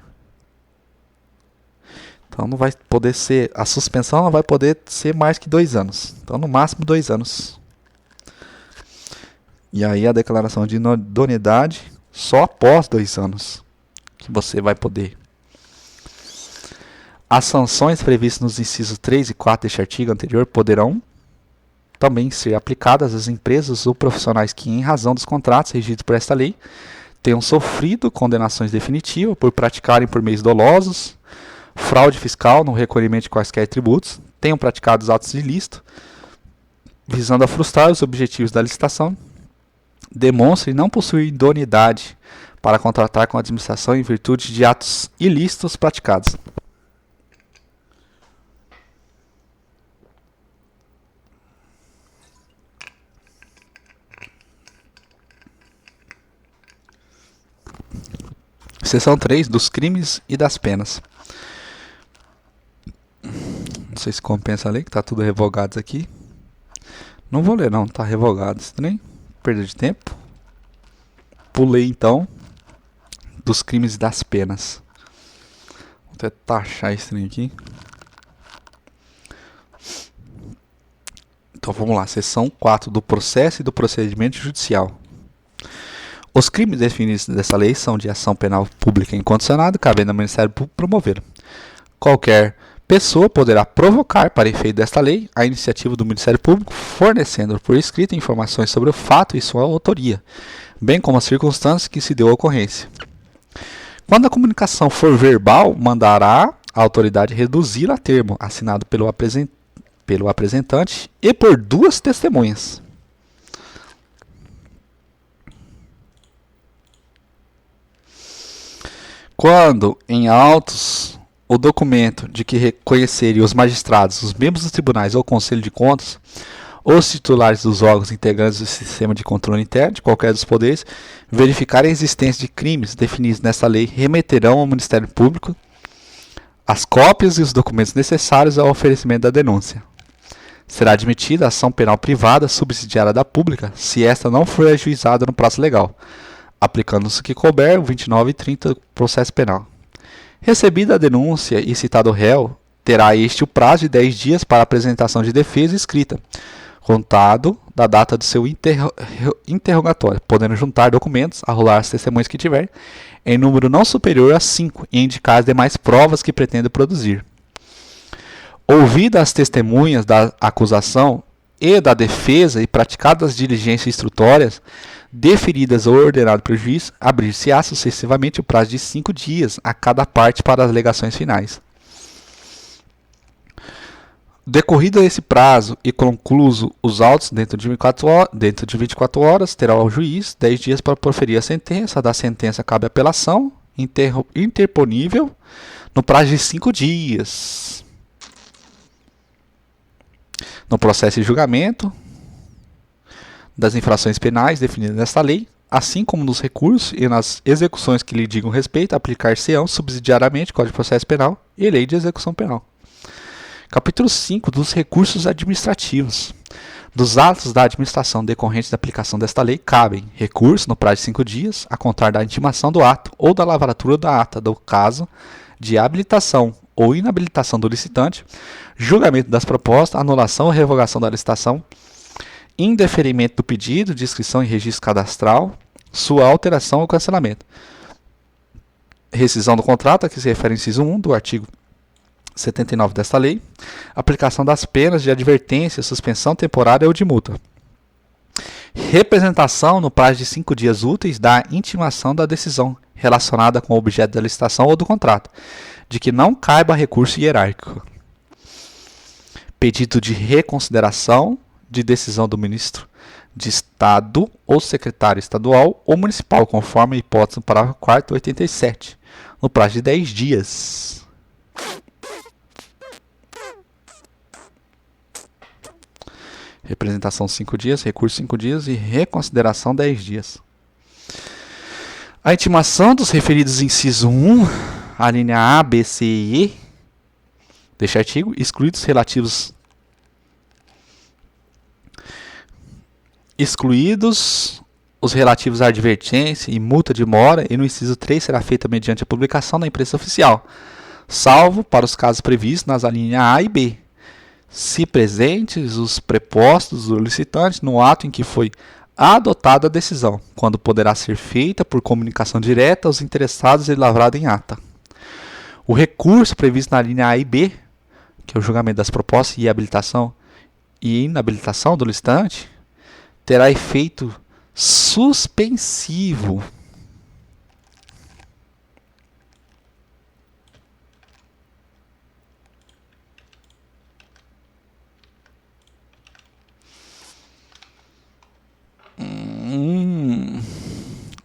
Então não vai poder ser, a suspensão não vai poder ser mais que 2 anos. Então no máximo 2 anos. E aí a declaração de idoneidade só após 2 anos que você vai poder. As sanções previstas nos incisos 3 e 4 deste artigo anterior poderão também ser aplicadas às empresas ou profissionais que, em razão dos contratos regidos por esta lei, tenham sofrido condenações definitivas por praticarem por meios dolosos fraude fiscal no recolhimento de quaisquer tributos, tenham praticado atos ilícitos, visando a frustrar os objetivos da licitação, demonstrem não possuir idoneidade para contratar com a administração em virtude de atos ilícitos praticados. Seção 3 dos crimes e das penas. Não sei se compensa a lei, que está tudo revogado aqui. Não vou ler não, está revogado esse trem. Perda de tempo. Pulei então dos crimes e das penas. Vou até taxar esse trem aqui. Então vamos lá, seção 4 do processo e do procedimento judicial. Os crimes definidos dessa lei são de ação penal pública incondicionada, cabendo ao Ministério Público promover. Qualquer pessoa poderá provocar, para efeito desta lei, a iniciativa do Ministério Público, fornecendo por escrito informações sobre o fato e sua autoria, bem como as circunstâncias que se deu a ocorrência. Quando a comunicação for verbal, mandará a autoridade reduzir a termo, assinado pelo apresentante e por 2 testemunhas. Quando, em autos, o documento de que reconhecerem os magistrados, os membros dos tribunais ou conselho de contas, os titulares dos órgãos integrantes do sistema de controle interno de qualquer dos poderes, verificarem a existência de crimes definidos nesta lei, remeterão ao Ministério Público as cópias e os documentos necessários ao oferecimento da denúncia. Será admitida a ação penal privada subsidiária da pública, se esta não for ajuizada no prazo legal, aplicando-se o que couber, o 29 e 30 do processo penal. Recebida a denúncia e citado o réu, terá este o prazo de 10 dias para apresentação de defesa escrita, contado da data do seu interrogatório, podendo juntar documentos, arrolar as testemunhas que tiver, em número não superior a 5, e indicar as demais provas que pretende produzir. Ouvidas as testemunhas da acusação e da defesa e praticadas as diligências instrutórias deferidas ou ordenado pelo juiz, abrir-se-á sucessivamente o prazo de 5 dias a cada parte para as alegações finais. Decorrido esse prazo e concluso os autos dentro de 24 horas, terá o juiz 10 dias para proferir a sentença. Da sentença cabe apelação, interponível, no prazo de 5 dias. No processo de julgamento das infrações penais definidas nesta lei, assim como nos recursos e nas execuções que lhe digam respeito, aplicar-se-ão subsidiariamente Código de Processo Penal e Lei de Execução Penal. Capítulo 5 dos recursos administrativos. Dos atos da administração decorrentes da aplicação desta lei, cabem recurso no prazo de 5 dias, a contar da intimação do ato ou da lavratura da ata do caso de habilitação ou inabilitação do licitante, julgamento das propostas, anulação ou revogação da licitação, indeferimento do pedido de inscrição em registro cadastral, sua alteração ou cancelamento, rescisão do contrato a que se refere o inciso 1 do artigo 79 desta lei, aplicação das penas de advertência, suspensão temporária ou de multa. Representação no prazo de 5 dias úteis da intimação da decisão relacionada com o objeto da licitação ou do contrato, de que não caiba recurso hierárquico. Pedido de reconsideração de decisão do ministro de Estado ou secretário estadual ou municipal, conforme a hipótese do parágrafo 4º 87, no prazo de 10 dias. Representação 5 dias, recurso 5 dias e reconsideração 10 dias. A intimação dos referidos inciso 1, a linha A, B, C e E deste artigo, excluídos os relativos à advertência e multa de mora, e no inciso 3 será feita mediante a publicação na imprensa oficial, salvo para os casos previstos nas alíneas A e B, se presentes os prepostos do licitante no ato em que foi adotada a decisão, quando poderá ser feita por comunicação direta aos interessados e lavrada em ata. O recurso previsto na linha A e B, que é o julgamento das propostas e habilitação e inabilitação do licitante, terá efeito suspensivo.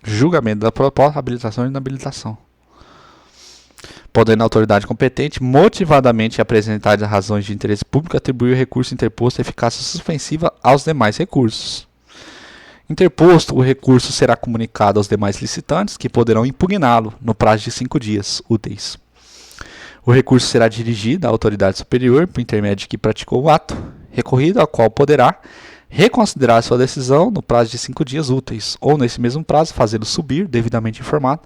Julgamento da proposta, habilitação e inabilitação. Podendo a autoridade competente motivadamente apresentar as razões de interesse público, atribuir o recurso interposto eficácia suspensiva aos demais recursos. Interposto, o recurso será comunicado aos demais licitantes, que poderão impugná-lo no prazo de 5 dias úteis. O recurso será dirigido à autoridade superior, por intermédio de que praticou o ato, recorrido ao qual poderá reconsiderar sua decisão no prazo de 5 dias úteis, ou nesse mesmo prazo fazê-lo subir, devidamente informado,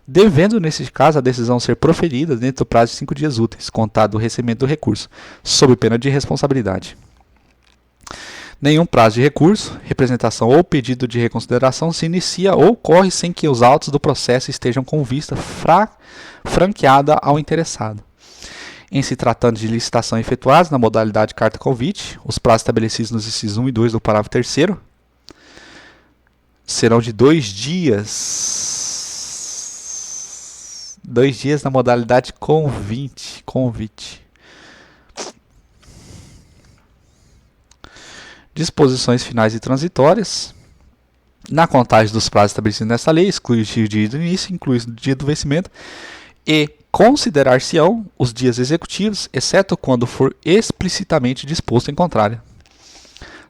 devendo, nesse caso, a decisão ser proferida dentro do prazo de 5 dias úteis, contado o recebimento do recurso, sob pena de responsabilidade. Nenhum prazo de recurso, representação ou pedido de reconsideração se inicia ou ocorre sem que os autos do processo estejam com vista franqueada ao interessado. Em se tratando de licitação efetuada na modalidade carta-convite, os prazos estabelecidos nos incisos 1 e 2 do parágrafo 3º serão de 2 dias. 2 dias na modalidade convite. Disposições finais e transitórias. Na contagem dos prazos estabelecidos nesta lei, exclui o dia do início, inclui o dia do vencimento e considerar-se-ão os dias executivos, exceto quando for explicitamente disposto em contrário.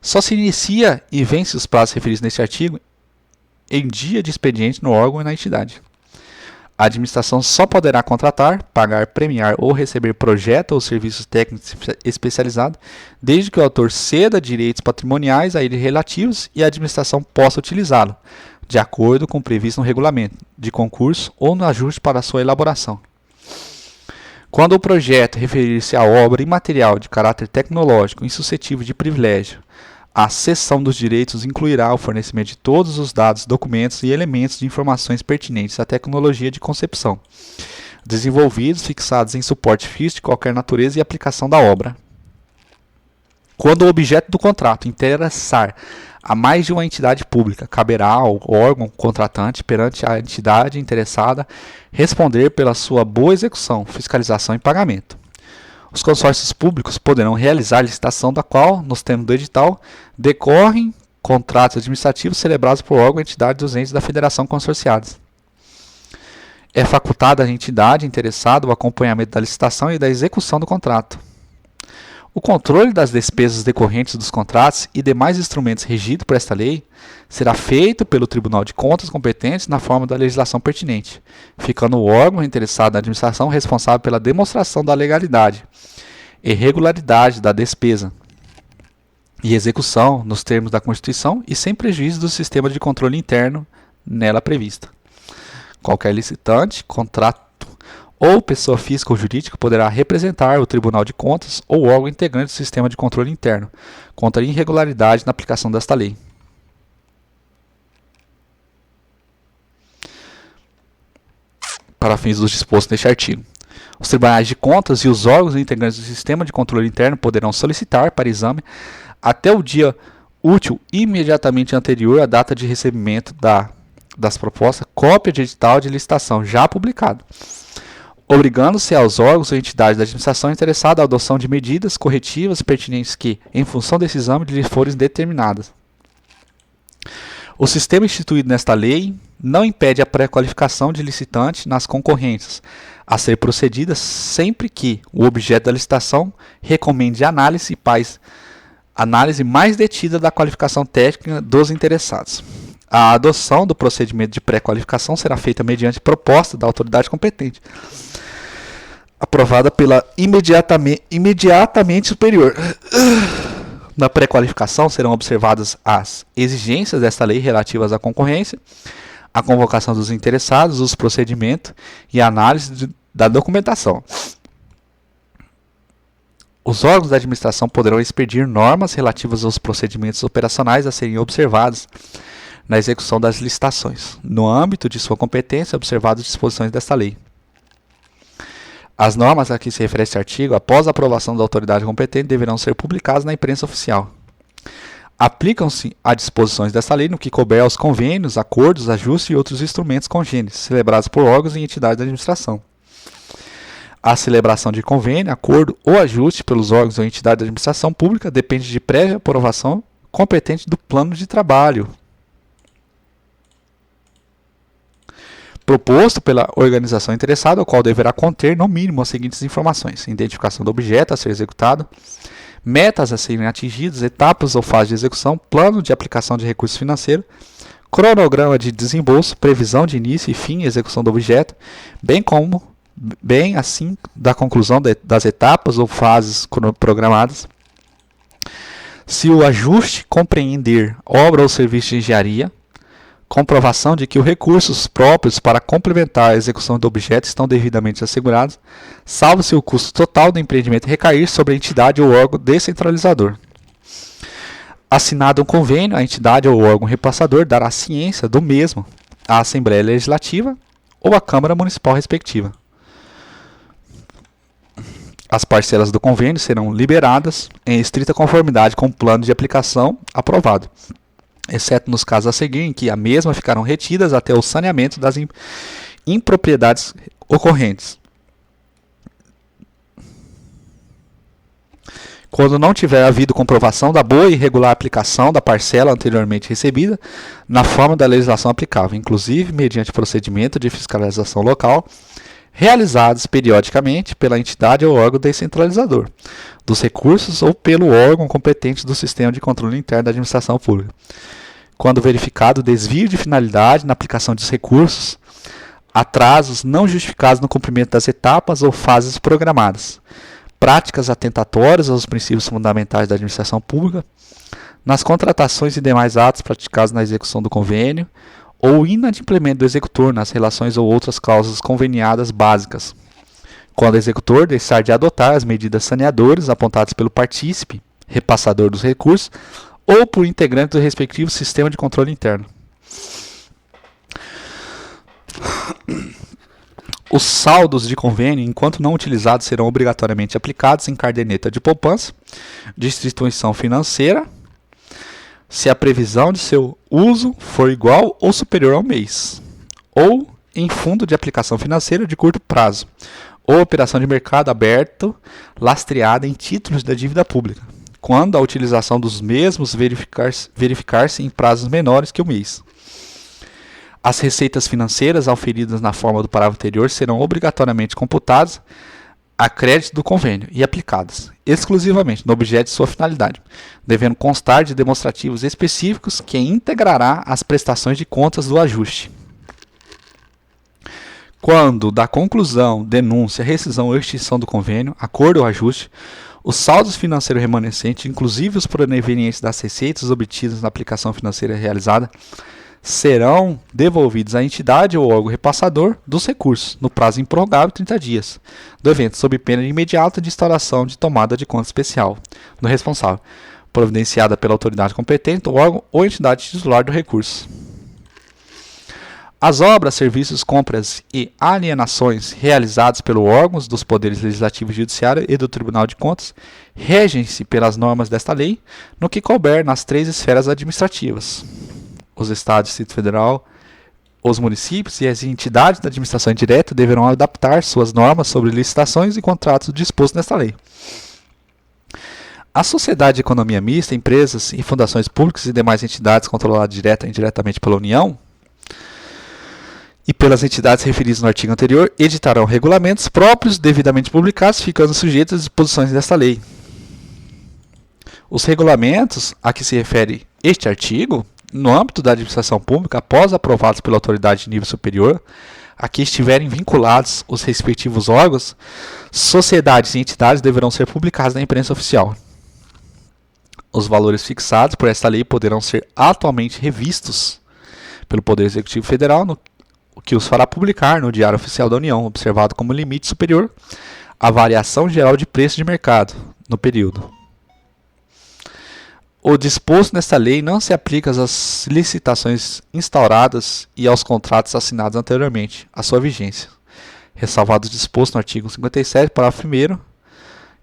Só se inicia e vence os prazos referidos neste artigo em dia de expediente no órgão e na entidade. A administração só poderá contratar, pagar, premiar ou receber projeto ou serviços técnicos especializados, desde que o autor ceda direitos patrimoniais a ele relativos e a administração possa utilizá-lo, de acordo com o previsto no regulamento de concurso ou no ajuste para sua elaboração. Quando o projeto referir-se à obra imaterial de caráter tecnológico insuscetível de privilégio, a cessão dos direitos incluirá o fornecimento de todos os dados, documentos e elementos de informações pertinentes à tecnologia de concepção, desenvolvidos, fixados em suporte físico de qualquer natureza e aplicação da obra. Quando o objeto do contrato interessar a mais de uma entidade pública, caberá ao órgão contratante, perante a entidade interessada, responder pela sua boa execução, fiscalização e pagamento. Os consórcios públicos poderão realizar licitação da qual, nos termos do edital, decorrem contratos administrativos celebrados por órgão, entidade dos entes da federação consorciadas. É facultado à entidade interessada o acompanhamento da licitação e da execução do contrato. O controle das despesas decorrentes dos contratos e demais instrumentos regidos por esta lei será feito pelo Tribunal de Contas competente na forma da legislação pertinente, ficando o órgão interessado na administração responsável pela demonstração da legalidade e regularidade da despesa e execução nos termos da Constituição e sem prejuízo do sistema de controle interno nela prevista. Qualquer licitante, contrato ou pessoa física ou jurídica poderá representar o Tribunal de Contas ou órgão integrante do sistema de controle interno contra irregularidade na aplicação desta lei. Para fins dos dispostos neste artigo. Os tribunais de contas e os órgãos integrantes do sistema de controle interno poderão solicitar para exame até o dia útil imediatamente anterior à data de recebimento das propostas, cópia de edital de licitação já publicado, obrigando-se aos órgãos ou entidades da administração interessada à adoção de medidas corretivas pertinentes que, em função desse exame, lhes forem determinadas. O sistema instituído nesta lei não impede a pré-qualificação de licitante nas concorrências, a ser procedida sempre que o objeto da licitação recomende análise mais detida da qualificação técnica dos interessados. A adoção do procedimento de pré-qualificação será feita mediante proposta da autoridade competente, aprovada pela imediatamente superior. Na pré-qualificação serão observadas as exigências desta lei relativas à concorrência, a convocação dos interessados, os procedimentos e a análise da documentação. Os órgãos da administração poderão expedir normas relativas aos procedimentos operacionais a serem observados na execução das licitações, no âmbito de sua competência, observadas as disposições desta lei. As normas a que se refere este artigo, após a aprovação da autoridade competente, deverão ser publicadas na imprensa oficial. Aplicam-se a disposições desta lei no que couber aos convênios, acordos, ajustes e outros instrumentos congêneres, celebrados por órgãos e entidades da administração. A celebração de convênio, acordo ou ajuste pelos órgãos ou entidades da administração pública depende de prévia aprovação competente do plano de trabalho proposto pela organização interessada, o qual deverá conter, no mínimo, as seguintes informações: identificação do objeto a ser executado, metas a serem atingidas, etapas ou fases de execução, plano de aplicação de recursos financeiros, cronograma de desembolso, previsão de início e fim e execução do objeto, bem assim da conclusão das etapas ou fases programadas. Se o ajuste compreender obra ou serviço de engenharia, comprovação de que os recursos próprios para complementar a execução do objeto estão devidamente assegurados, salvo se o custo total do empreendimento recair sobre a entidade ou órgão descentralizador. Assinado um convênio, a entidade ou órgão repassador dará ciência do mesmo à Assembleia Legislativa ou à Câmara Municipal respectiva. As parcelas do convênio serão liberadas em estrita conformidade com o plano de aplicação aprovado, exceto nos casos a seguir em que a mesma ficarão retidas até o saneamento das impropriedades ocorrentes. Quando não tiver havido comprovação da boa e regular aplicação da parcela anteriormente recebida, na forma da legislação aplicável, inclusive mediante procedimento de fiscalização local, realizados periodicamente pela entidade ou órgão descentralizador dos recursos ou pelo órgão competente do sistema de controle interno da administração pública. Quando verificado desvio de finalidade na aplicação dos recursos, atrasos não justificados no cumprimento das etapas ou fases programadas, práticas atentatórias aos princípios fundamentais da administração pública, nas contratações e demais atos praticados na execução do convênio, ou inadimplemento do executor nas relações ou outras causas conveniadas básicas, quando o executor deixar de adotar as medidas saneadoras apontadas pelo partícipe, repassador dos recursos, ou por integrante do respectivo sistema de controle interno. Os saldos de convênio, enquanto não utilizados, serão obrigatoriamente aplicados em caderneta de poupança de instituição financeira, se a previsão de seu uso for igual ou superior ao mês, ou em fundo de aplicação financeira de curto prazo, ou operação de mercado aberto lastreada em títulos da dívida pública, quando a utilização dos mesmos verificar-se em prazos menores que o mês. As receitas financeiras auferidas na forma do parágrafo anterior serão obrigatoriamente computadas a crédito do convênio e aplicadas exclusivamente no objeto de sua finalidade, devendo constar de demonstrativos específicos que integrará as prestações de contas do ajuste. Quando da conclusão, denúncia, rescisão ou extinção do convênio, acordo ou ajuste, os saldos financeiros remanescentes, inclusive os provenientes das receitas obtidas na aplicação financeira realizada, serão devolvidos à entidade ou órgão repassador dos recursos, no prazo improrrogável de 30 dias, do evento, sob pena imediata de instauração de tomada de conta especial do responsável, providenciada pela autoridade competente, o órgão ou entidade titular do recurso. As obras, serviços, compras e alienações realizadas pelos órgãos dos poderes legislativo e judiciário e do Tribunal de Contas regem-se pelas normas desta lei, no que couber nas 3 esferas administrativas: os Estados, Distrito Federal, os municípios e as entidades da administração indireta deverão adaptar suas normas sobre licitações e contratos dispostos nesta lei. A sociedade de economia mista, empresas e fundações públicas e demais entidades controladas direta e indiretamente pela União e pelas entidades referidas no artigo anterior editarão regulamentos próprios devidamente publicados, ficando sujeitos às disposições desta lei. Os regulamentos a que se refere este artigo, no âmbito da administração pública, após aprovados pela autoridade de nível superior, a que estiverem vinculados os respectivos órgãos, sociedades e entidades deverão ser publicados na imprensa oficial. Os valores fixados por esta lei poderão ser atualmente revistos pelo Poder Executivo Federal, o que os fará publicar no Diário Oficial da União, observado como limite superior à variação geral de preço de mercado no período. O disposto nesta lei não se aplica às licitações instauradas e aos contratos assinados anteriormente à sua vigência, ressalvado o disposto no artigo 57, parágrafo 1º,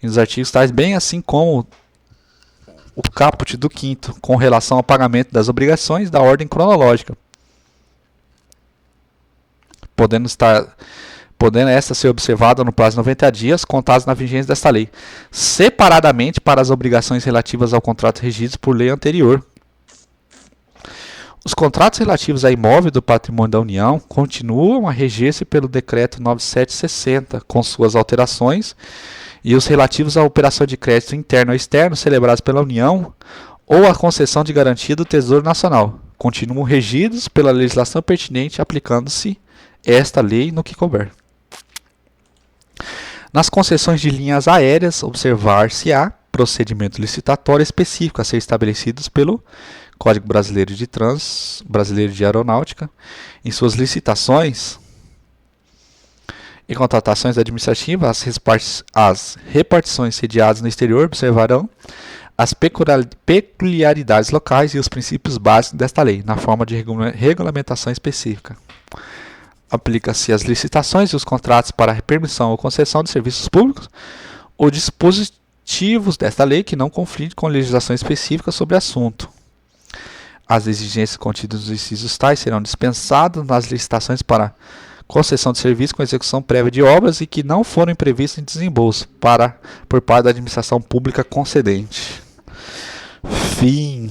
e nos artigos tais, bem assim como o caput do 5º, com relação ao pagamento das obrigações da ordem cronológica, podendo esta ser observada no prazo de 90 dias, contados na vigência desta lei, separadamente para as obrigações relativas ao contrato regidos por lei anterior. Os contratos relativos a imóvel do patrimônio da União continuam a reger-se pelo Decreto 9760, com suas alterações, e os relativos à operação de crédito interno ou externo celebrados pela União ou a concessão de garantia do Tesouro Nacional continuam regidos pela legislação pertinente, aplicando-se esta lei no que couber. Nas concessões de linhas aéreas, observar-se-á procedimento licitatório específico a ser estabelecidos pelo Código Brasileiro de Trânsito, Brasileiro de Aeronáutica. Em suas licitações e contratações administrativas, as repartições sediadas no exterior observarão as peculiaridades locais e os princípios básicos desta lei, na forma de regulamentação específica. Aplica-se às licitações e os contratos para a permissão ou concessão de serviços públicos ou dispositivos desta lei que não conflitem com legislação específica sobre o assunto. As exigências contidas nos incisos tais serão dispensadas nas licitações para concessão de serviços com execução prévia de obras e que não forem previstas em desembolso por parte da administração pública concedente. Fim.